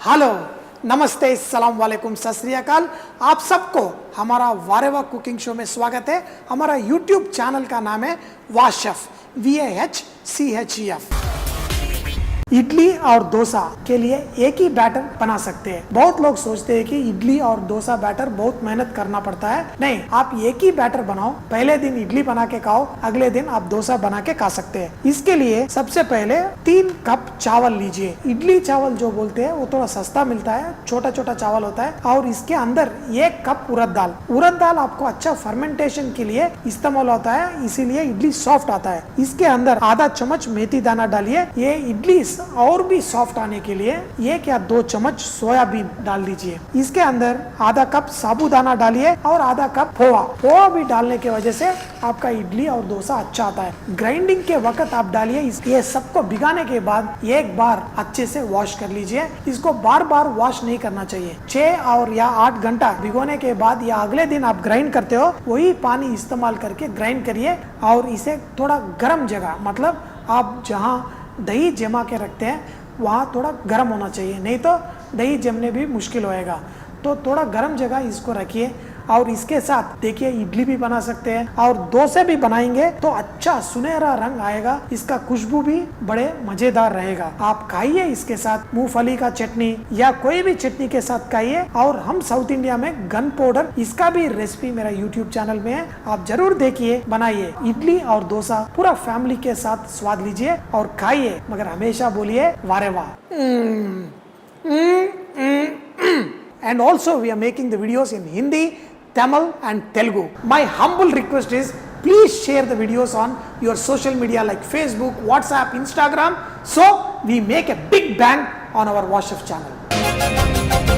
Hello, नमस्ते, अस्सलाम वालेकुम, सत श्री अकाल। आप सबको हमारा वारेवा कुकिंग शो में स्वागत है। हमारा यूट्यूब चैनल का नाम है वाशेफ, VAHCHEF। इडली और डोसा के लिए एक ही बैटर बना सकते हैं। बहुत लोग सोचते हैं कि इडली और डोसा बैटर बहुत मेहनत करना पड़ता है। नहीं, आप एक ही बैटर बनाओ। पहले दिन इडली बना के खाओ, अगले दिन आप डोसा बना के खा सकते हैं। इसके लिए सबसे पहले 3 कप चावल लीजिए। इडली चावल जो बोलते हैं वो थोड़ा सस्ता मिलता है, छोटा छोटा चावल होता है। और इसके अंदर 1 कप उड़द दाल। उड़द दाल आपको अच्छा फर्मेंटेशन के लिए इस्तेमाल होता है, इसीलिए इडली सॉफ्ट आता है। इसके अंदर आधा चम्मच मेथी दाना डालिए। ये इडली और भी सॉफ्ट आने के लिए 1 या 2 चम्मच सोयाबीन डाल दीजिए। इसके अंदर आधा कप साबूदाना डालिए और आधा कप पोहा। पोहा भी डालने की वजह से आपका इडली और डोसा अच्छा आता है। ग्राइंडिंग के वक्त आप डालिए। ये सबको भिगाने के बाद एक बार अच्छे से वॉश कर लीजिए। इसको बार बार वॉश नहीं करना चाहिए। 6 और या 8 घंटा भिगोने के बाद या अगले दिन आप ग्राइंड करते हो, वही पानी इस्तेमाल करके ग्राइंड करिए। और इसे थोड़ा गर्म जगह, मतलब आप जहाँ दही जमा के रखते हैं वहाँ थोड़ा गर्म होना चाहिए, नहीं तो दही जमने भी मुश्किल होएगा। तो थोड़ा गर्म जगह इसको रखिए। और इसके साथ देखिए इडली भी बना सकते हैं और डोसे भी बनाएंगे तो अच्छा सुनहरा रंग आएगा। इसका खुशबू भी बड़े मजेदार रहेगा। आप खाइए इसके साथ मूंगफली का चटनी या कोई भी चटनी के साथ खाइए। और हम साउथ इंडिया में गन पाउडर, इसका भी रेसिपी मेरा यूट्यूब चैनल में है, आप जरूर देखिए, बनाइए। इडली और डोसा पूरा फैमिली के साथ स्वाद लीजिए और खाइए, मगर हमेशा बोलिए वारे वाह। And also we are making the videos in Hindi, Tamil and Telugu. My humble request is please share the videos on your social media like Facebook, WhatsApp, Instagram, so we make a big bang on our Vahchef channel.